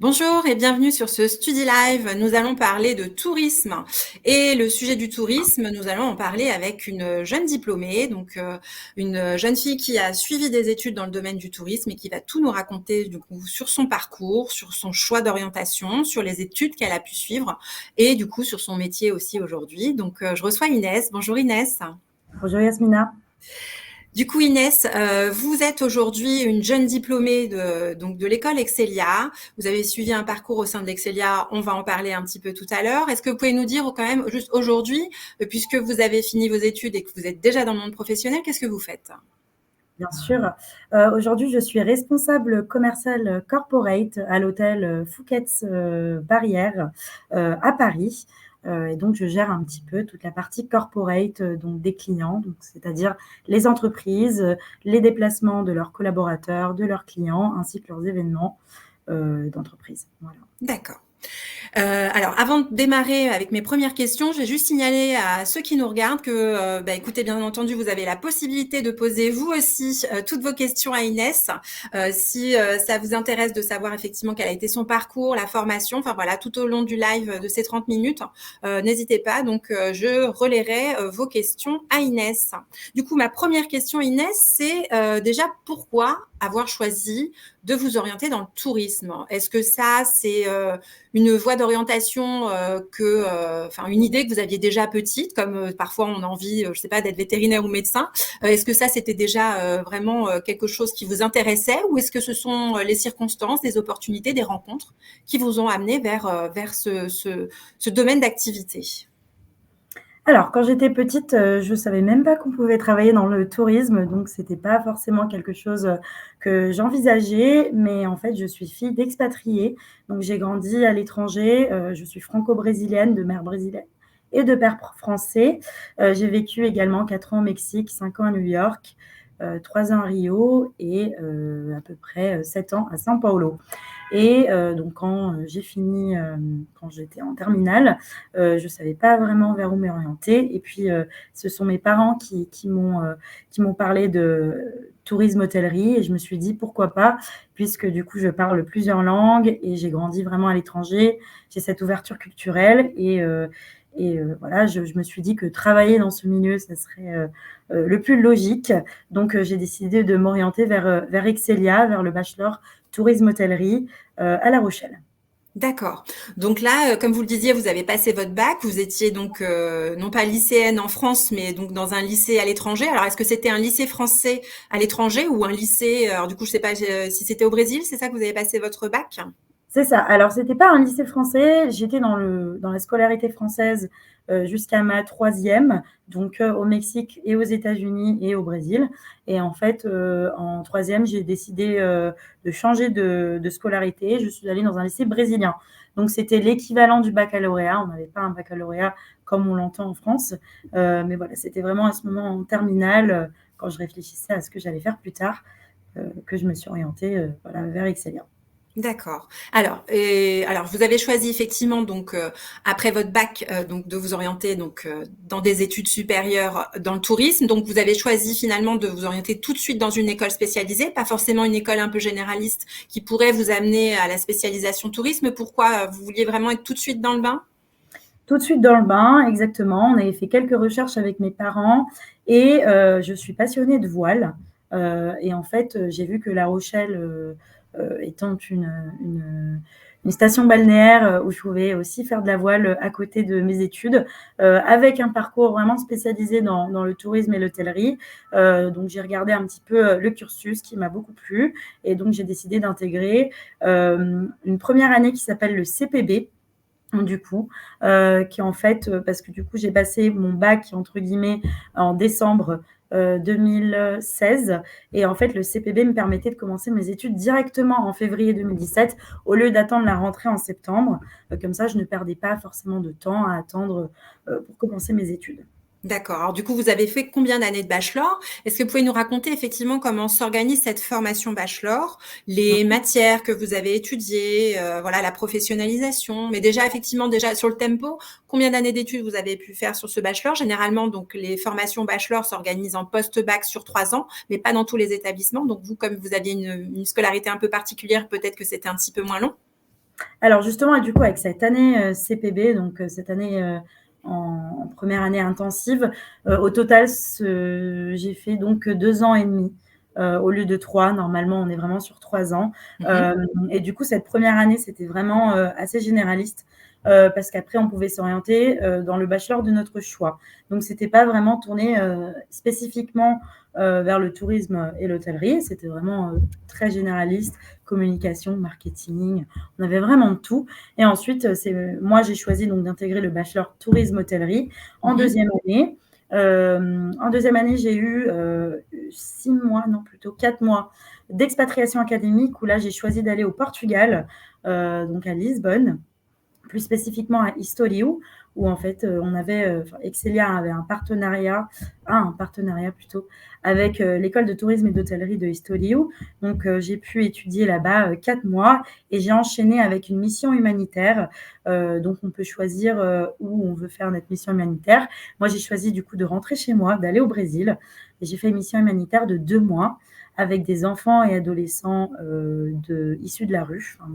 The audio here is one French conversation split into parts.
Bonjour et bienvenue sur ce Study Live. Nous allons parler de tourisme et le sujet du tourisme, nous allons en parler avec une jeune diplômée, une jeune fille qui a suivi des études dans le domaine du tourisme et qui va tout nous raconter du coup sur son parcours, sur son choix d'orientation, sur les études qu'elle a pu suivre et du coup sur son métier aussi aujourd'hui. Je reçois Inès. Bonjour Inès. Bonjour Yasmina. Du coup, Inès, vous êtes aujourd'hui une jeune diplômée de l'école Excelia. Vous avez suivi un parcours au sein de l'Excelia. On va en parler un petit peu tout à l'heure. Est-ce que vous pouvez nous dire quand même, juste aujourd'hui, puisque vous avez fini vos études et que vous êtes déjà dans le monde professionnel, qu'est-ce que vous faites? Bien sûr. Aujourd'hui, je suis responsable commercial corporate à l'hôtel Fouquet's Barrière à Paris. Et donc, je gère un petit peu toute la partie corporate donc des clients, donc, c'est-à-dire les entreprises, les déplacements de leurs collaborateurs, de leurs clients, ainsi que leurs événements d'entreprise. Voilà. D'accord. Alors, avant de démarrer avec mes premières questions, je vais juste signaler à ceux qui nous regardent que, écoutez, bien entendu, vous avez la possibilité de poser vous aussi toutes vos questions à Inès. Si ça vous intéresse de savoir effectivement quel a été son parcours, la formation, enfin voilà, tout au long du live de ces 30 minutes, n'hésitez pas. Je relayerai vos questions à Inès. Du coup, ma première question, Inès, c'est déjà pourquoi avoir choisi de vous orienter dans le tourisme? Est-ce que ça, c'est une voie d'orientation une idée que vous aviez déjà petite, comme parfois on a envie, je sais pas, d'être vétérinaire ou médecin. Est-ce que ça c'était déjà vraiment quelque chose qui vous intéressait, ou est-ce que ce sont les circonstances, des opportunités, des rencontres qui vous ont amené vers ce domaine d'activité? Alors, quand j'étais petite, je savais même pas qu'on pouvait travailler dans le tourisme, donc c'était pas forcément quelque chose, que j'envisageais. Mais en fait, je suis fille d'expatriés, donc j'ai grandi à l'étranger. Je suis franco-brésilienne, de mère brésilienne et de père français. J'ai vécu également 4 ans au Mexique, 5 ans à New York, 3 ans à Rio et à peu près 7 ans à São Paulo. Et donc quand j'ai fini, quand j'étais en terminale, je ne savais pas vraiment vers où m'orienter. Et puis, ce sont mes parents qui m'ont parlé de tourisme hôtellerie, et je me suis dit pourquoi pas, puisque du coup, je parle plusieurs langues et j'ai grandi vraiment à l'étranger. J'ai cette ouverture culturelle et voilà, je me suis dit que travailler dans ce milieu, ça serait le plus logique. Donc, j'ai décidé de m'orienter vers Excelia, vers le bachelor tourisme hôtellerie à La Rochelle. D'accord. Donc là, comme vous le disiez, vous avez passé votre bac. Vous étiez donc non pas lycéenne en France, mais donc dans un lycée à l'étranger. Alors, est-ce que c'était un lycée français à l'étranger ou un lycée, alors du coup, je sais pas si c'était au Brésil, c'est ça que vous avez passé votre bac? C'est ça. Alors, c'était pas un lycée français. J'étais dans la scolarité française jusqu'à ma troisième, donc au Mexique et aux États-Unis et au Brésil. Et en fait, en troisième, j'ai décidé de changer de scolarité. Je suis allée dans un lycée brésilien. Donc, c'était l'équivalent du baccalauréat. On n'avait pas un baccalauréat comme on l'entend en France. Mais voilà, c'était vraiment à ce moment en terminale, quand je réfléchissais à ce que j'allais faire plus tard, que je me suis orientée voilà, vers Excelia. D'accord. Alors vous avez choisi effectivement après votre bac de vous orienter dans des études supérieures dans le tourisme. Donc vous avez choisi finalement de vous orienter tout de suite dans une école spécialisée, pas forcément une école un peu généraliste qui pourrait vous amener à la spécialisation tourisme. Pourquoi vous vouliez vraiment être tout de suite dans le bain? Tout de suite dans le bain, exactement. On avait fait quelques recherches avec mes parents et je suis passionnée de voile. Et en fait, j'ai vu que La Rochelle, étant une station balnéaire où je pouvais aussi faire de la voile à côté de mes études, avec un parcours vraiment spécialisé dans le tourisme et l'hôtellerie. Donc, j'ai regardé un petit peu le cursus qui m'a beaucoup plu. Et donc, j'ai décidé d'intégrer une première année qui s'appelle le CPB, du coup, qui en fait, parce que du coup, j'ai passé mon bac, entre guillemets, en décembre 2016. Et en fait, le CPB me permettait de commencer mes études directement en février 2017, au lieu d'attendre la rentrée en septembre. Comme ça, je ne perdais pas forcément de temps à attendre pour commencer mes études. D'accord. Alors du coup, vous avez fait combien d'années de bachelor? Est-ce que vous pouvez nous raconter effectivement comment s'organise cette formation bachelor, les matières que vous avez étudiées, voilà, la professionnalisation. Mais déjà, effectivement, déjà sur le tempo, combien d'années d'études vous avez pu faire sur ce bachelor? Généralement, donc les formations bachelor s'organisent en post-bac sur 3 ans, mais pas dans tous les établissements. Donc vous, comme vous aviez une scolarité un peu particulière, peut-être que c'était un petit peu moins long. Alors justement, et du coup, avec cette année CPB, donc cette année en première année intensive, au total, j'ai fait donc 2 ans et demi au lieu de 3. Normalement, on est vraiment sur 3 ans. Mhm. Et du coup, cette première année, c'était vraiment assez généraliste. Parce qu'après, on pouvait s'orienter dans le bachelor de notre choix. Donc, c'était pas vraiment tourné spécifiquement vers le tourisme et l'hôtellerie. C'était vraiment très généraliste, communication, marketing. On avait vraiment de tout. Et ensuite, moi, j'ai choisi donc d'intégrer le bachelor tourisme hôtellerie en Mhm. deuxième année. En deuxième année, j'ai eu 6 mois, non plutôt 4 mois d'expatriation académique où là, j'ai choisi d'aller au Portugal, donc à Lisbonne, plus spécifiquement à Estoril, où en fait on avait, Excelia avait un partenariat plutôt, avec l'école de tourisme et d'hôtellerie de Estoril. Donc j'ai pu étudier là-bas 4 mois et j'ai enchaîné avec une mission humanitaire. Donc on peut choisir où on veut faire notre mission humanitaire. Moi j'ai choisi du coup de rentrer chez moi, d'aller au Brésil. Et j'ai fait une mission humanitaire de 2 mois avec des enfants et adolescents issus de la rue, enfin,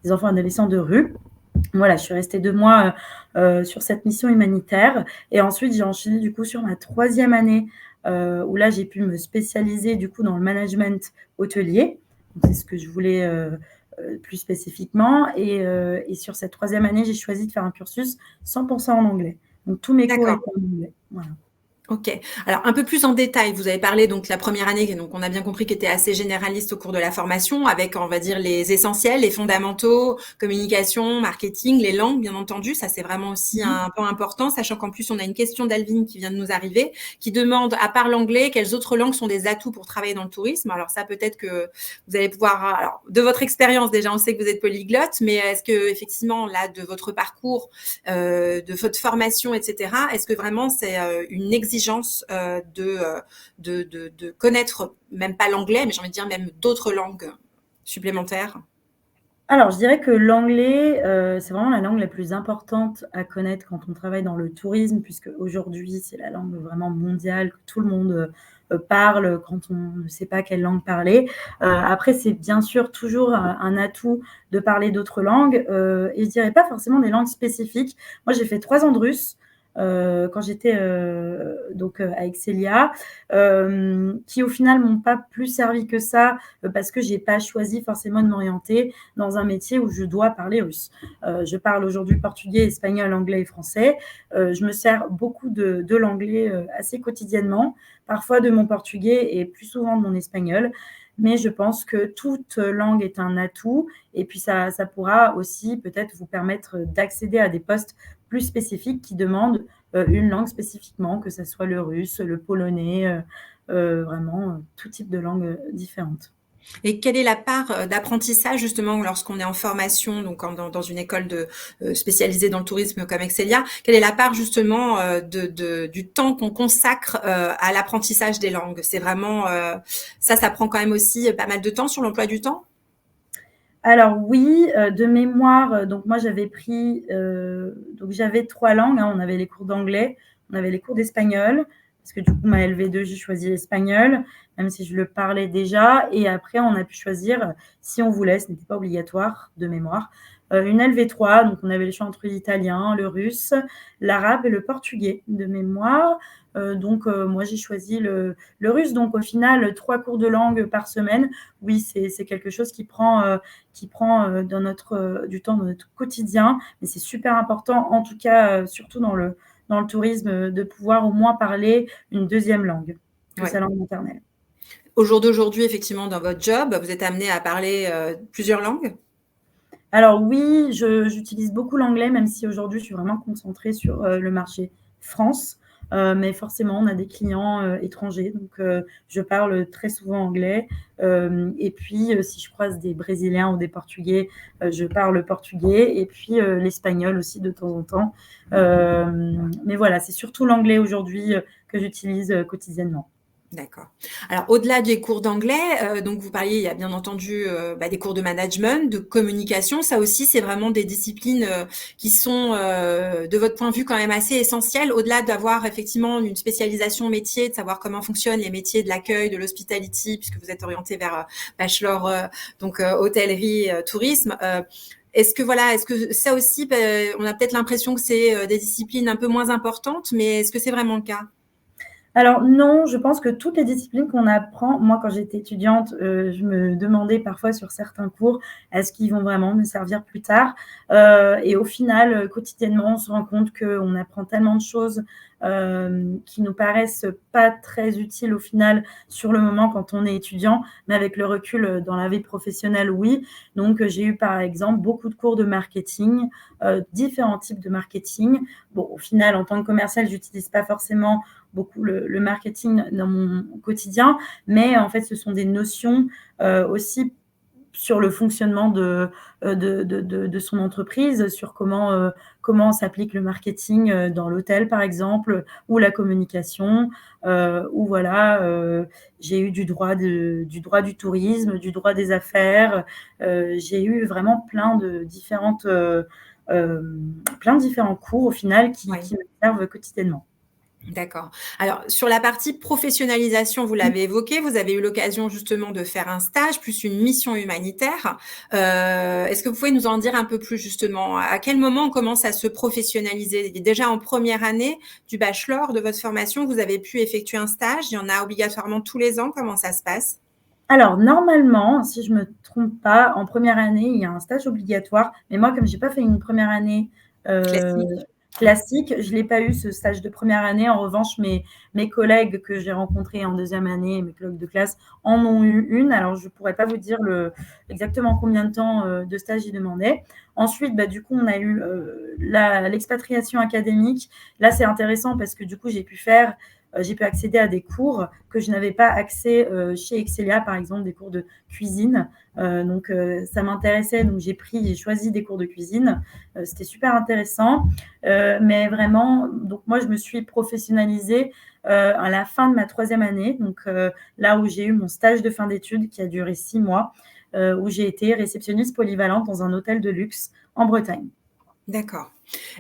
des enfants et adolescents de rue. Voilà, je suis restée 2 mois sur cette mission humanitaire. Et ensuite, j'ai enchaîné du coup sur ma troisième année où là, j'ai pu me spécialiser du coup dans le management hôtelier. C'est ce que je voulais plus spécifiquement. Et sur cette troisième année, j'ai choisi de faire un cursus 100% en anglais. Donc, tous mes cours D'accord. étaient en anglais. Voilà. Ok. Alors un peu plus en détail, vous avez parlé donc de la première année, donc on a bien compris qu'elle était assez généraliste au cours de la formation, avec on va dire les essentiels, les fondamentaux, communication, marketing, les langues bien entendu. Ça c'est vraiment aussi un point important, sachant qu'en plus on a une question d'Alvin qui vient de nous arriver, qui demande à part l'anglais, quelles autres langues sont des atouts pour travailler dans le tourisme. Alors ça peut-être que vous allez pouvoir, alors de votre expérience déjà, on sait que vous êtes polyglotte, mais est-ce que effectivement là de votre parcours, de votre formation, etc. Est-ce que vraiment c'est une exigence de connaître, même pas l'anglais, mais j'ai envie de dire même d'autres langues supplémentaires? Alors, je dirais que l'anglais, c'est vraiment la langue la plus importante à connaître quand on travaille dans le tourisme, puisque aujourd'hui, c'est la langue vraiment mondiale que tout le monde parle quand on ne sait pas quelle langue parler. Après, c'est bien sûr toujours un atout de parler d'autres langues, et je dirais pas forcément des langues spécifiques. Moi, j'ai fait 3 ans de russe quand j'étais donc à Excelia, qui au final m'ont pas plus servi que ça, parce que j'ai pas choisi forcément de m'orienter dans un métier où je dois parler russe. Je parle aujourd'hui portugais, espagnol, anglais et français. Je me sers beaucoup de l'anglais assez quotidiennement, parfois de mon portugais et plus souvent de mon espagnol. Mais je pense que toute langue est un atout et puis ça pourra aussi peut-être vous permettre d'accéder à des postes plus spécifiques qui demandent une langue spécifiquement, que ce soit le russe, le polonais, vraiment tout type de langue différente. Et quelle est la part d'apprentissage justement lorsqu'on est en formation, donc dans une école spécialisée dans le tourisme comme Excelia, quelle est la part justement du temps qu'on consacre à l'apprentissage des langues? C'est vraiment ça prend quand même aussi pas mal de temps sur l'emploi du temps? Alors oui, de mémoire, donc moi j'avais pris, donc j'avais 3 langues, hein. On avait les cours d'anglais, on avait les cours d'espagnol, parce que du coup ma LV2 j'ai choisi l'espagnol, même si je le parlais déjà. Et après on a pu choisir, si on voulait, ce n'était pas obligatoire de mémoire, une LV3. Donc on avait le choix entre l'italien, le russe, l'arabe et le portugais de mémoire. Donc moi j'ai choisi le russe. Donc au final 3 cours de langue par semaine. Oui, c'est quelque chose qui prend du temps dans notre quotidien, mais c'est super important, en tout cas, surtout dans le tourisme, de pouvoir au moins parler une deuxième langue que Ouais. sa langue maternelle. Au jour d'aujourd'hui, effectivement, dans votre job, vous êtes amené à parler plusieurs langues? Alors oui, j'utilise beaucoup l'anglais, même si aujourd'hui je suis vraiment concentrée sur le marché France. Mais forcément, on a des clients étrangers, donc je parle très souvent anglais. Et puis, si je croise des Brésiliens ou des Portugais, je parle portugais. Et puis, l'espagnol aussi de temps en temps. Mais voilà, c'est surtout l'anglais aujourd'hui que j'utilise quotidiennement. D'accord. Alors, au-delà des cours d'anglais, donc vous parliez, il y a bien entendu des cours de management, de communication. Ça aussi, c'est vraiment des disciplines qui sont, de votre point de vue, quand même assez essentielles. Au-delà d'avoir effectivement une spécialisation métier, de savoir comment fonctionnent les métiers de l'accueil, de l'hospitality, puisque vous êtes orienté vers bachelor, donc hôtellerie, tourisme. est-ce que voilà, est-ce que ça aussi, on a peut-être l'impression que c'est des disciplines un peu moins importantes, mais est-ce que c'est vraiment le cas? Alors non, je pense que toutes les disciplines qu'on apprend, moi quand j'étais étudiante, je me demandais parfois sur certains cours, est-ce qu'ils vont vraiment me servir plus tard? Et au final, quotidiennement, on se rend compte qu'on apprend tellement de choses qui nous paraissent pas très utiles au final sur le moment quand on est étudiant, mais avec le recul dans la vie professionnelle, oui. Donc j'ai eu par exemple beaucoup de cours de marketing, différents types de marketing. Bon, au final, en tant que commercial, j'utilise pas forcément beaucoup le marketing dans mon quotidien, mais en fait, ce sont des notions aussi sur le fonctionnement de son entreprise, sur comment s'applique le marketing dans l'hôtel, par exemple, ou la communication, ou voilà, j'ai eu du droit du tourisme, du droit des affaires. J'ai eu vraiment plein de différents cours au final qui Oui. me servent quotidiennement. D'accord. Alors, sur la partie professionnalisation, vous l'avez évoqué, vous avez eu l'occasion justement de faire un stage plus une mission humanitaire. Est-ce que vous pouvez nous en dire un peu plus justement? À quel moment on commence à se professionnaliser? Déjà en première année du bachelor de votre formation, vous avez pu effectuer un stage. Il y en a obligatoirement tous les ans. Comment ça se passe? Alors normalement, si je me trompe pas, en première année, il y a un stage obligatoire, mais moi comme j'ai pas fait une première année, heu, Classique. classique, je l'ai pas eu ce stage de première année. En revanche, mes collègues que j'ai rencontrés en deuxième année, mes collègues de classe en ont eu une. Alors je pourrais pas vous dire exactement combien de temps, de stage ils demandaient. Ensuite, bah, du coup, on a eu, l'expatriation académique. Là, c'est intéressant parce que du coup, j'ai pu accéder à des cours que je n'avais pas accès chez Excelia, par exemple, des cours de cuisine. Donc, ça m'intéressait. Donc, j'ai choisi des cours de cuisine. C'était super intéressant. Mais vraiment, donc moi, je me suis professionnalisée à la fin de ma troisième année. Donc, là où j'ai eu mon stage de fin d'études qui a duré 6 mois, où j'ai été réceptionniste polyvalente dans un hôtel de luxe en Bretagne. D'accord.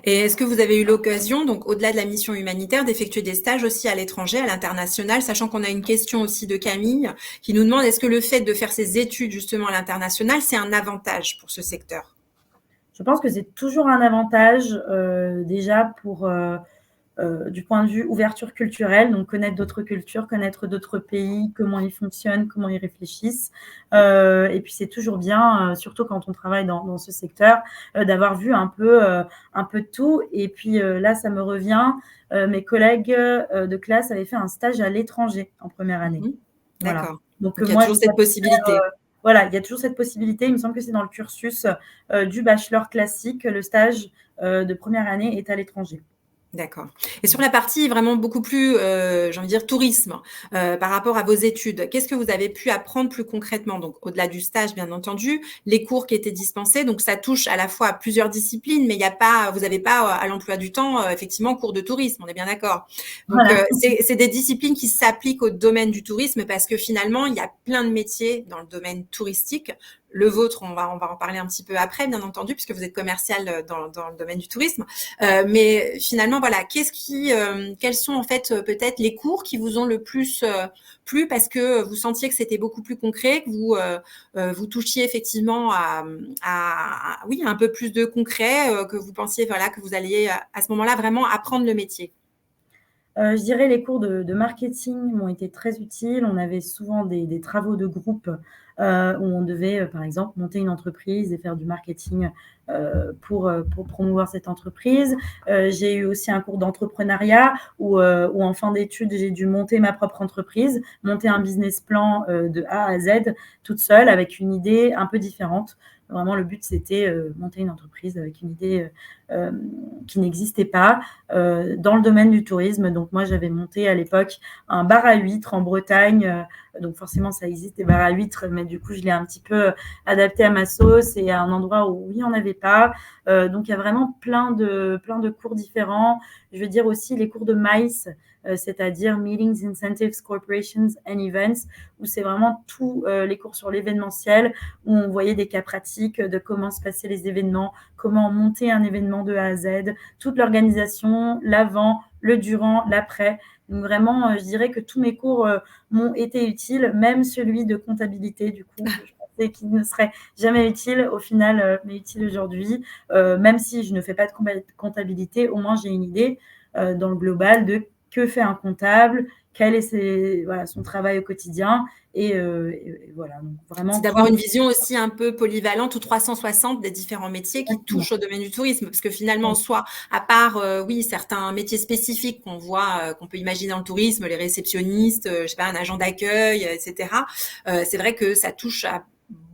Et est-ce que vous avez eu l'occasion, donc au-delà de la mission humanitaire, d'effectuer des stages aussi à l'étranger, à l'international, sachant qu'on a une question aussi de Camille qui nous demande est-ce que le fait de faire ses études justement à l'international, c'est un avantage pour ce secteur? Je pense que c'est toujours un avantage déjà du point de vue ouverture culturelle, donc connaître d'autres cultures, connaître d'autres pays, comment ils fonctionnent, comment ils réfléchissent. Et puis c'est toujours bien, surtout quand on travaille dans ce secteur, d'avoir vu un peu de tout. Et puis là, ça me revient, mes collègues de classe avaient fait un stage à l'étranger en première année. Mhm. Voilà. D'accord. Donc Donc il y a moi, toujours j'ai pas cette pu faire, possibilité. voilà, il y a toujours cette possibilité. Il me semble que c'est dans le cursus du bachelor classique, le stage de première année est à l'étranger. D'accord. Et sur la partie vraiment beaucoup plus, j'ai envie de dire tourisme, par rapport à vos études, qu'est-ce que vous avez pu apprendre plus concrètement? Donc au-delà du stage, bien entendu, les cours qui étaient dispensés, donc ça touche à la fois à plusieurs disciplines, mais il y a pas vous n'avez pas, à l'emploi du temps, effectivement, cours de tourisme, on est bien d'accord? Donc Voilà. c'est des disciplines qui s'appliquent au domaine du tourisme parce que finalement, il y a plein de métiers dans le domaine touristique. Le vôtre, on va en parler un petit peu après, bien entendu, puisque vous êtes commercial dans le domaine du tourisme. Mais finalement, voilà, quels sont en fait peut-être les cours qui vous ont le plus plu parce que vous sentiez que c'était beaucoup plus concret, que vous touchiez effectivement oui, un peu plus de concret, que vous pensiez voilà que vous alliez à ce moment-là vraiment apprendre le métier. Je dirais les cours de marketing m'ont été très utiles. On avait souvent des travaux de groupe, où on devait, par exemple, monter une entreprise et faire du marketing, pour promouvoir cette entreprise. J'ai eu aussi un cours d'entrepreneuriat où en fin d'études, j'ai dû monter ma propre entreprise, monter un business plan, de A à Z toute seule avec une idée un peu différente. Vraiment, le but, c'était, monter une entreprise avec une idée, qui n'existait pas, dans le domaine du tourisme. Donc moi, j'avais monté à l'époque un bar à huîtres en Bretagne. Donc forcément, ça existe des bars à huîtres, mais du coup, je l'ai un petit peu adapté à ma sauce et à un endroit où il n'y en avait pas. Donc il y a vraiment plein de cours différents. Je veux dire aussi les cours de MICE, c'est-à-dire Meetings, Incentives, Corporations and Events, où c'est vraiment tous les cours sur l'événementiel, où on voyait des cas pratiques de comment se passaient les événements, comment monter un événement de A à Z, toute l'organisation, l'avant, le durant, l'après. Donc vraiment, je dirais que tous mes cours m'ont été utiles, même celui de comptabilité, du coup. et qui ne serait jamais utile, au final, m'est utile aujourd'hui. Même si je ne fais pas de comptabilité, au moins j'ai une idée dans le global de que fait un comptable, quel est voilà, son travail au quotidien. Et voilà, donc vraiment C'est d'avoir tout. une vision aussi un peu polyvalente ou 360 des différents métiers qui Exactement. touchent au domaine du tourisme. Parce que finalement, soit à part, oui, certains métiers spécifiques qu'on voit, qu'on peut imaginer dans le tourisme, les réceptionnistes, je sais pas, un agent d'accueil, etc. C'est vrai que ça touche à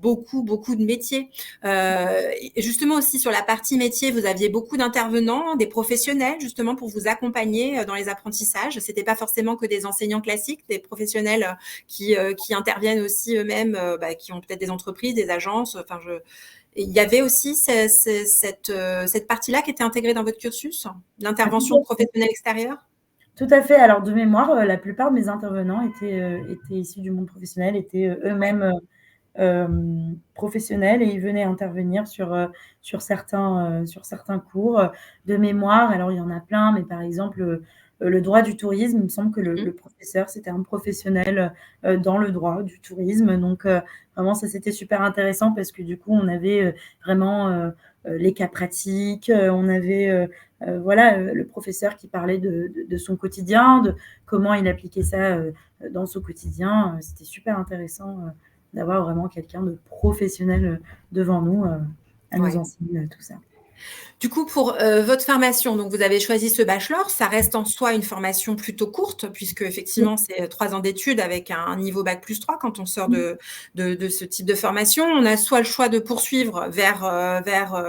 beaucoup de métiers. Et justement aussi sur la partie métier, vous aviez beaucoup d'intervenants, des professionnels justement pour vous accompagner dans les apprentissages. C'était pas forcément que des enseignants classiques, des professionnels qui interviennent aussi eux-mêmes, qui ont peut-être des entreprises, des agences. Enfin, il y avait aussi cette partie-là qui était intégrée dans votre cursus, Ah, tout l'intervention de à fait. professionnels extérieurs. Tout à fait. Alors, de mémoire, la plupart de mes intervenants étaient issus du monde professionnel, étaient eux-mêmes professionnels, et ils venaient intervenir sur certains cours de mémoire. Alors, il y en a plein, mais par exemple, le droit du tourisme, il me semble que le professeur, c'était un professionnel dans le droit du tourisme. Donc, vraiment, ça, c'était super intéressant parce que du coup, on avait vraiment les cas pratiques, on avait voilà, le professeur qui parlait de son quotidien, de comment il appliquait ça dans son quotidien. C'était super intéressant d'avoir vraiment quelqu'un de professionnel devant nous à nous Ouais. enseigner tout ça. Du coup, pour votre formation, donc vous avez choisi ce bachelor. Ça reste en soi une formation plutôt courte, puisque effectivement, c'est 3 ans d'études avec un niveau bac+3 quand on sort de ce type de formation. On a soit le choix de poursuivre vers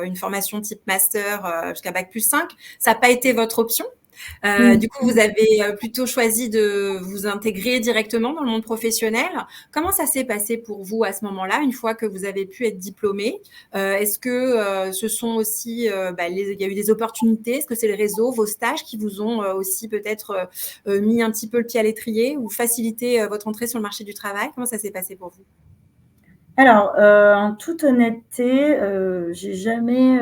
une formation type master jusqu'à bac+5. Ça n'a pas été votre option. Du coup, vous avez plutôt choisi de vous intégrer directement dans le monde professionnel. Comment ça s'est passé pour vous à ce moment-là, une fois que vous avez pu être diplômé? Est-ce que ce sont aussi, il y a eu des opportunités? Est-ce que c'est le réseau, vos stages qui vous ont aussi peut-être mis un petit peu le pied à l'étrier ou facilité votre entrée sur le marché du travail? Comment ça s'est passé pour vous? Alors, en toute honnêteté, j'ai jamais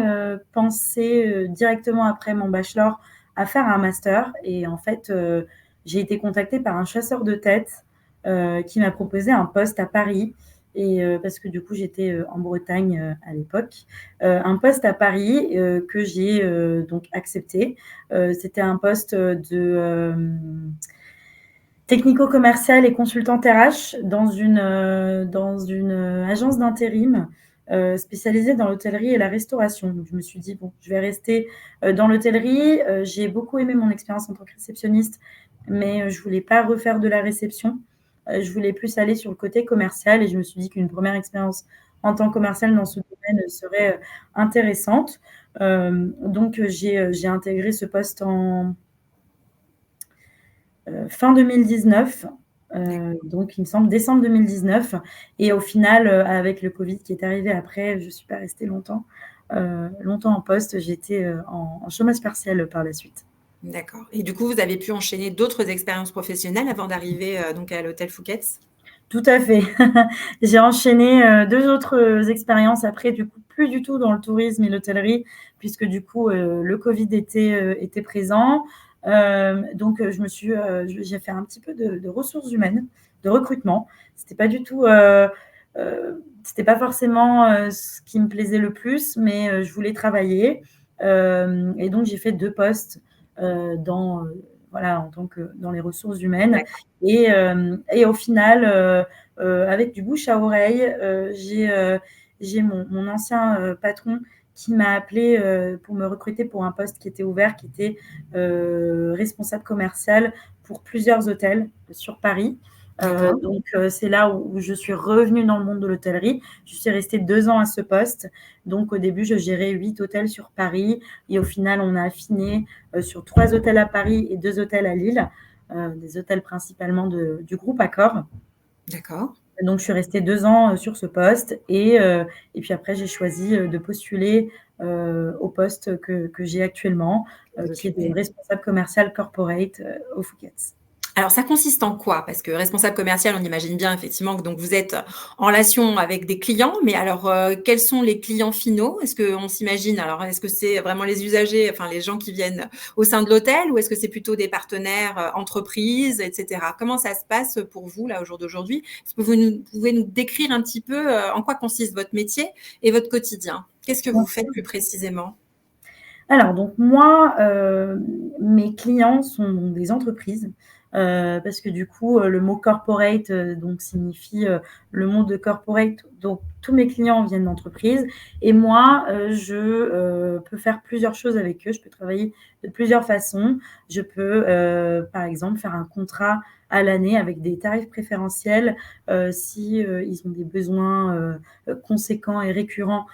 pensé directement après mon bachelor à faire un master. Et en fait, j'ai été contactée par un chasseur de tête qui m'a proposé un poste à Paris. Et parce que du coup, j'étais en Bretagne à l'époque, un poste à Paris que j'ai donc accepté. C'était un poste de technico-commerciale et consultante RH dans une agence d'intérim spécialisée dans l'hôtellerie et la restauration. Donc, je me suis dit, bon, je vais rester dans l'hôtellerie. J'ai beaucoup aimé mon expérience en tant que réceptionniste, mais je ne voulais pas refaire de la réception. Je voulais plus aller sur le côté commercial, et je me suis dit qu'une première expérience en tant que commercial dans ce domaine serait intéressante. Donc, j'ai intégré ce poste en fin 2019, donc il me semble décembre 2019. Et au final, avec le Covid qui est arrivé après, je ne suis pas restée longtemps en poste. J'étais en chômage partiel par la suite. D'accord. Et du coup, vous avez pu enchaîner d'autres expériences professionnelles avant d'arriver donc à l'hôtel Fouquet's? Tout à fait. J'ai enchaîné 2 autres expériences après, du coup, plus du tout dans le tourisme et l'hôtellerie, puisque du coup, le Covid était présent. Donc, j'ai fait un petit peu de ressources humaines, de recrutement. C'était pas du tout, c'était pas forcément ce qui me plaisait le plus, mais je voulais travailler. Et donc, j'ai fait 2 postes voilà, en tant que dans les ressources humaines. D'accord. Et au final, avec du bouche à oreille, j'ai mon ancien patron qui m'a appelé pour me recruter pour un poste qui était ouvert, qui était responsable commercial pour plusieurs hôtels sur Paris. D'accord. Donc, c'est là où je suis revenue dans le monde de l'hôtellerie. Je suis restée 2 ans à ce poste. Donc, au début, je gérais 8 hôtels sur Paris. Et au final, on a affiné sur 3 hôtels à Paris et 2 hôtels à Lille, des hôtels principalement du groupe Accor. D'accord. Donc, je suis restée 2 ans sur ce poste. Et puis après, j'ai choisi de postuler au poste que j'ai actuellement, Vous qui est de occupez. responsable commercial corporate au Fouquet's. Alors, ça consiste en quoi? Parce que responsable commercial, on imagine bien effectivement que donc vous êtes en relation avec des clients, mais alors, quels sont les clients finaux? Est-ce qu'on s'imagine alors, est-ce que c'est vraiment les usagers, enfin les gens qui viennent au sein de l'hôtel ou est-ce que c'est plutôt des partenaires, entreprises et cetera? Comment ça se passe pour vous là, au jour d'aujourd'hui? Est-ce que vous pouvez nous décrire un petit peu, en quoi consiste votre métier et votre quotidien? Qu'est-ce que vous faites plus précisément? Alors donc moi, mes clients sont des entreprises, parce que du coup, le mot corporate, donc signifie, le monde de corporate, donc tous mes clients viennent d'entreprises et moi, je, peux faire plusieurs choses avec eux. Je peux travailler de plusieurs façons. Je peux, par exemple, faire un contrat à l'année avec des tarifs préférentiels, si, ils ont des besoins, conséquents et récurrents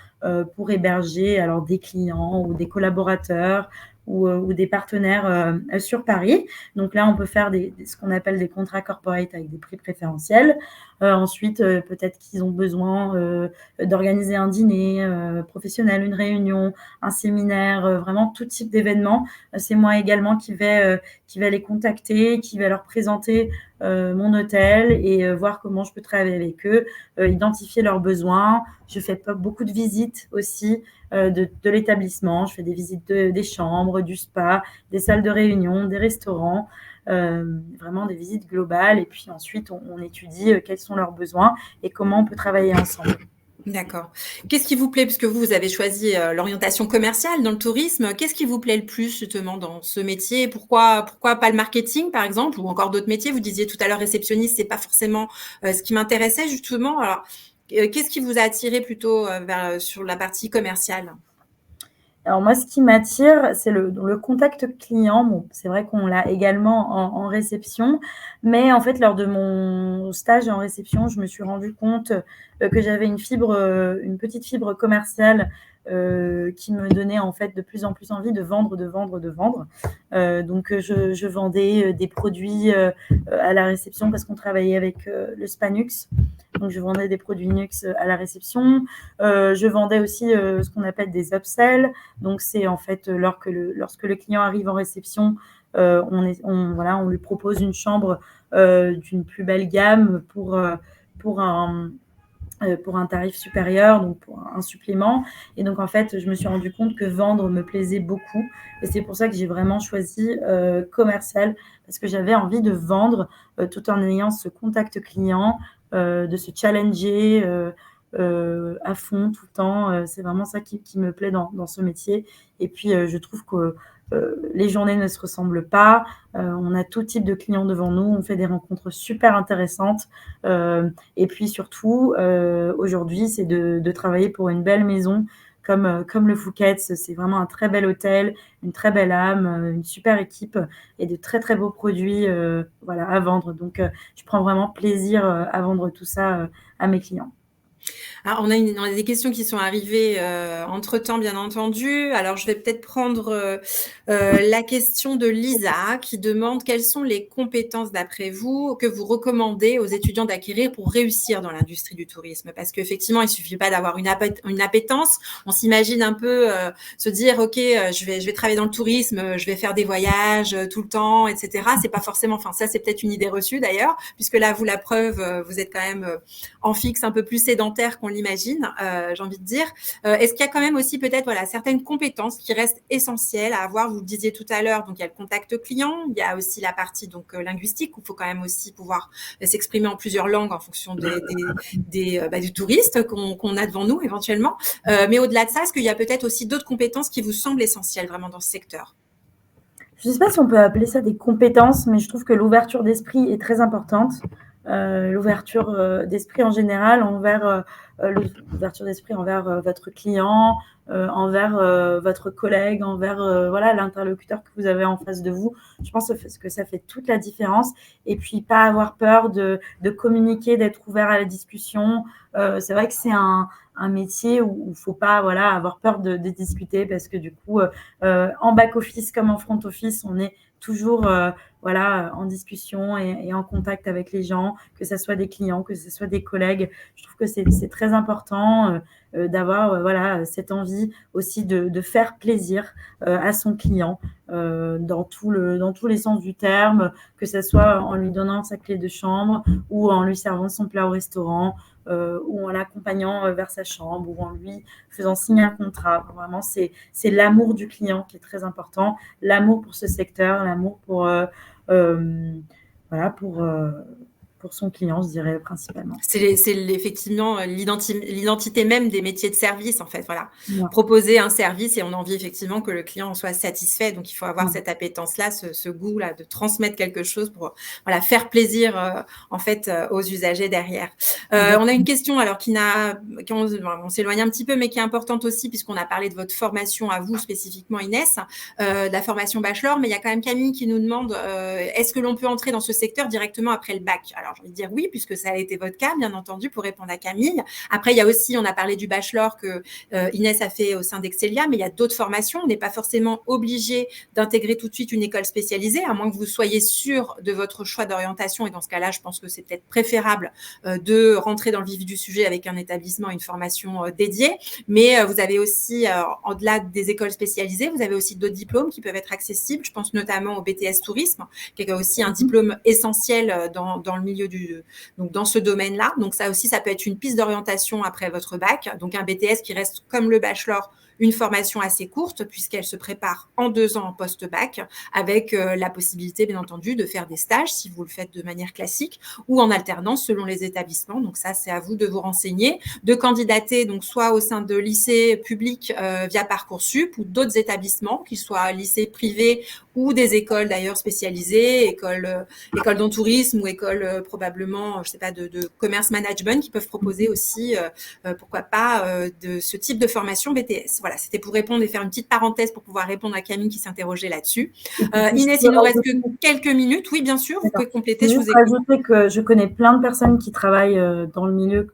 pour héberger alors des clients ou des collaborateurs ou des partenaires sur Paris. Donc là, on peut faire ce qu'on appelle des contrats corporate avec des prix préférentiels. Ensuite, peut-être qu'ils ont besoin d'organiser un dîner professionnel, une réunion, un séminaire, vraiment tout type d'événement. C'est moi également qui vais les contacter, qui va leur présenter mon hôtel et voir comment je peux travailler avec eux, identifier leurs besoins. Je fais beaucoup de visites aussi de l'établissement. Je fais des visites des chambres, du spa, des salles de réunion, des restaurants, vraiment des visites globales. Et puis ensuite, on étudie quels sont leurs besoins et comment on peut travailler ensemble. D'accord. Qu'est-ce qui vous plaît? Puisque vous avez choisi l'orientation commerciale dans le tourisme. Qu'est-ce qui vous plaît le plus justement dans ce métier? Pourquoi pas le marketing par exemple ou encore d'autres métiers? Vous disiez tout à l'heure réceptionniste, c'est pas forcément ce qui m'intéressait justement. Alors, qu'est-ce qui vous a attiré plutôt sur la partie commerciale? Alors moi, ce qui m'attire, c'est le contact client. Bon, c'est vrai qu'on l'a également en réception, mais en fait, lors de mon stage en réception, je me suis rendu compte que j'avais une petite fibre commerciale qui me donnait en fait de plus en plus envie de vendre, de vendre, de vendre. Donc, je vendais des produits à la réception parce qu'on travaillait avec le Spanux. Donc, je vendais des produits Nux à la réception. Je vendais aussi ce qu'on appelle des upsells. Donc, c'est en fait lorsque le client arrive en réception, on lui propose une chambre d'une plus belle gamme pour un tarif supérieur, donc pour un supplément. Et donc, en fait, je me suis rendu compte que vendre me plaisait beaucoup. Et c'est pour ça que j'ai vraiment choisi commercial, parce que j'avais envie de vendre tout en ayant ce contact client, de se challenger à fond tout le temps. C'est vraiment ça qui me plaît dans ce métier. Et puis, je trouve que les journées ne se ressemblent pas. On a tout type de clients devant nous. On fait des rencontres super intéressantes. Et puis surtout, aujourd'hui, c'est de travailler pour une belle maison comme le Fouquet's. C'est vraiment un très bel hôtel, une très belle âme, une super équipe et de très très beaux produits voilà, à vendre. Donc, je prends vraiment plaisir à vendre tout ça à mes clients. Alors, on a des questions qui sont arrivées entre-temps, bien entendu. Alors, je vais peut-être prendre la question de Lisa qui demande quelles sont les compétences, d'après vous, que vous recommandez aux étudiants d'acquérir pour réussir dans l'industrie du tourisme. Parce qu'effectivement, il ne suffit pas d'avoir une appétence. On s'imagine un peu se dire, OK, je vais travailler dans le tourisme, je vais faire des voyages tout le temps, etc. C'est pas forcément, enfin, ça, c'est peut-être une idée reçue d'ailleurs, puisque là, vous, la preuve, vous êtes quand même en fixe un peu plus sédentaire qu'on l'imagine, j'ai envie de dire. Est-ce qu'il y a quand même aussi peut-être voilà, certaines compétences qui restent essentielles à avoir? Vous le disiez tout à l'heure, donc il y a le contact client, il y a aussi la partie donc linguistique où il faut quand même aussi pouvoir s'exprimer en plusieurs langues en fonction du touriste qu'on a devant nous éventuellement. Mais au-delà de ça, est-ce qu'il y a peut-être aussi d'autres compétences qui vous semblent essentielles vraiment dans ce secteur? Je ne sais pas si on peut appeler ça des compétences, mais je trouve que l'ouverture d'esprit est très importante. L'ouverture d'esprit en général l'ouverture d'esprit envers votre client, envers votre collègue, envers voilà, l'interlocuteur que vous avez en face de vous. Je pense que ça fait toute la différence. Et puis, pas avoir peur de communiquer, d'être ouvert à la discussion. C'est vrai que c'est un métier où il ne faut pas voilà, avoir peur de discuter parce que du coup, en back-office comme en front-office, on est toujours voilà, en discussion et en contact avec les gens, que ce soit des clients, que ce soit des collègues. Je trouve que c'est très très important d'avoir voilà, cette envie aussi de faire plaisir à son client dans tous les sens du terme, que ce soit en lui donnant sa clé de chambre ou en lui servant son plat au restaurant ou en l'accompagnant vers sa chambre ou en lui faisant signer un contrat. Vraiment, c'est l'amour du client qui est très important, l'amour pour ce secteur, l'amour pour, voilà, pour son client, je dirais principalement. C'est effectivement l'identité même des métiers de service, en fait. Voilà. Ouais. Proposer un service et on a envie effectivement que le client en soit satisfait. Donc, il faut avoir Ouais. cette appétence-là, ce goût-là de transmettre quelque chose pour voilà, faire plaisir en fait aux usagers derrière. On a une question alors on s'éloigne un petit peu, mais qui est importante aussi puisqu'on a parlé de votre formation à vous spécifiquement, Inès, de la formation bachelor. Mais il y a quand même Camille qui nous demande est-ce que l'on peut entrer dans ce secteur directement après le bac? Alors, j'ai envie de dire oui, puisque ça a été votre cas, bien entendu, pour répondre à Camille. Après, il y a aussi, on a parlé du bachelor que Inès a fait au sein d'Excelia, mais il y a d'autres formations. On n'est pas forcément obligé d'intégrer tout de suite une école spécialisée, à moins que vous soyez sûr de votre choix d'orientation. Et dans ce cas-là, je pense que c'est peut-être préférable de rentrer dans le vif du sujet avec un établissement, une formation dédiée. Mais vous avez aussi, au-delà des écoles spécialisées, vous avez aussi d'autres diplômes qui peuvent être accessibles. Je pense notamment au BTS Tourisme, qui est aussi un diplôme essentiel dans le milieu donc dans ce domaine-là. Donc ça aussi, ça peut être une piste d'orientation après votre bac. Donc un BTS qui reste comme le bachelor, une formation assez courte puisqu'elle se prépare en 2 ans en post-bac avec la possibilité, bien entendu, de faire des stages si vous le faites de manière classique ou en alternance selon les établissements. Donc ça, c'est à vous de vous renseigner, de candidater donc soit au sein de lycées publics via Parcoursup ou d'autres établissements, qu'ils soient lycées privés ou des écoles d'ailleurs spécialisées, écoles d'entourisme ou écoles probablement, je sais pas, de commerce management qui peuvent proposer aussi, pourquoi pas, de ce type de formation BTS. Voilà, c'était pour répondre et faire une petite parenthèse pour pouvoir répondre à Camille qui s'interrogeait là-dessus. Inès, il nous reste que quelques minutes. Oui, bien sûr, vous pouvez compléter. Je vous rajouter que je connais plein de personnes qui travaillent dans le milieu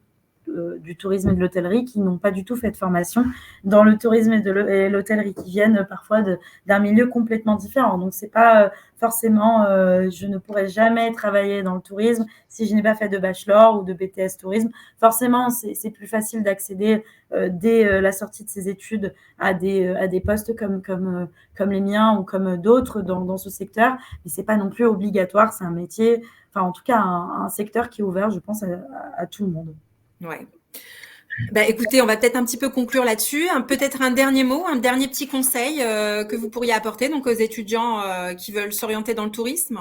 du tourisme et de l'hôtellerie qui n'ont pas du tout fait de formation dans le tourisme et l'hôtellerie, qui viennent parfois d'un milieu complètement différent. Donc, c'est pas forcément, je ne pourrais jamais travailler dans le tourisme si je n'ai pas fait de bachelor ou de BTS tourisme. Forcément, c'est plus facile d'accéder dès la sortie de ses études à des postes comme les miens ou comme d'autres dans ce secteur. Mais c'est pas non plus obligatoire. C'est un métier, enfin, en tout cas, un secteur qui est ouvert, je pense, à tout le monde. Ouais. Bah, écoutez, on va peut-être un petit peu conclure là-dessus. Peut-être un dernier mot, un dernier petit conseil que vous pourriez apporter donc aux étudiants qui veulent s'orienter dans le tourisme.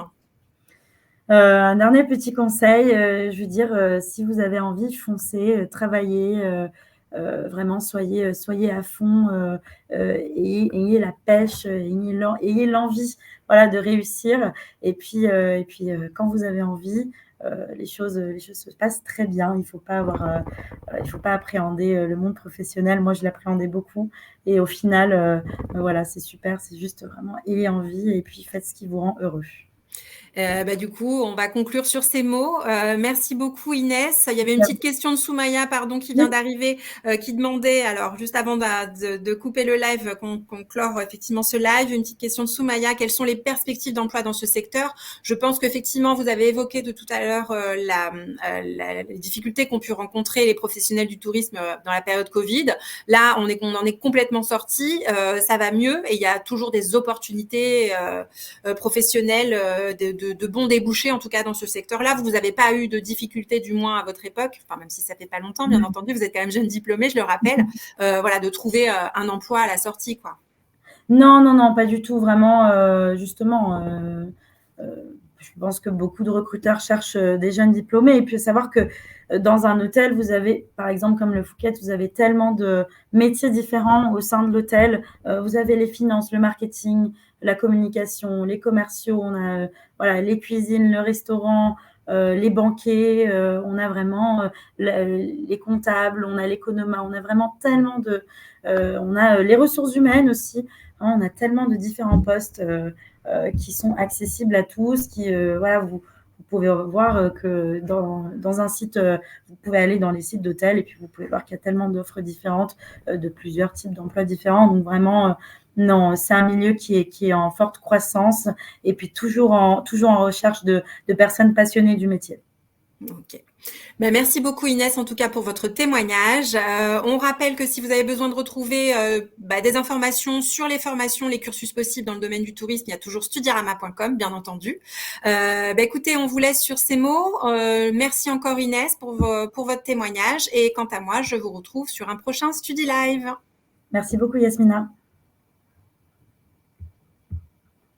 Un dernier petit conseil, je veux dire, si vous avez envie, foncez, travaillez, vraiment soyez à fond et ayez la pêche, ayez l'envie, voilà, de réussir. Et puis quand vous avez envie, les choses se passent très bien. Il faut pas appréhender le monde professionnel. Moi, je l'appréhendais beaucoup. Et au final, voilà, c'est super. C'est juste vraiment ayez envie et puis faites ce qui vous rend heureux. Du coup, on va conclure sur ces mots. Merci beaucoup, Inès. Il y avait une petite question de Soumaya, qui vient d'arriver, qui demandait, alors juste avant de couper le live, qu'on clore effectivement ce live, une petite question de Soumaya. Quelles sont les perspectives d'emploi dans ce secteur? Je pense qu'effectivement, vous avez évoqué de tout à l'heure les difficultés qu'ont pu rencontrer les professionnels du tourisme dans la période Covid. Là, on en est complètement sorti. Ça va mieux et il y a toujours des opportunités professionnelles de bons débouchés, en tout cas dans ce secteur-là. Vous n'avez pas eu de difficultés, du moins à votre époque, enfin même si ça fait pas longtemps, bien entendu, vous êtes quand même jeune diplômé, je le rappelle, voilà, de trouver un emploi à la sortie, quoi. Non, pas du tout. Vraiment, justement, je pense que beaucoup de recruteurs cherchent des jeunes diplômés. Et puis, savoir que dans un hôtel, vous avez, par exemple, comme le Phuket, vous avez tellement de métiers différents au sein de l'hôtel. Vous avez les finances, le marketing, la communication, les commerciaux, on a voilà, les cuisines, le restaurant, les banquiers, on a vraiment les comptables, on a l'économa, on a vraiment tellement on a les ressources humaines aussi. Hein, on a tellement de différents postes qui sont accessibles à tous, voilà, vous pouvez voir que dans un site, vous pouvez aller dans les sites d'hôtels et puis vous pouvez voir qu'il y a tellement d'offres différentes, de plusieurs types d'emplois différents. Donc vraiment, non, c'est un milieu qui est en forte croissance et puis toujours en recherche de personnes passionnées du métier. Ok. Ben, merci beaucoup Inès en tout cas pour votre témoignage. On rappelle que si vous avez besoin de retrouver des informations sur les formations, les cursus possibles dans le domaine du tourisme, il y a toujours studirama.com bien entendu. Écoutez, on vous laisse sur ces mots. Merci encore Inès pour votre témoignage et quant à moi, je vous retrouve sur un prochain Studi Live. Merci beaucoup Yasmina.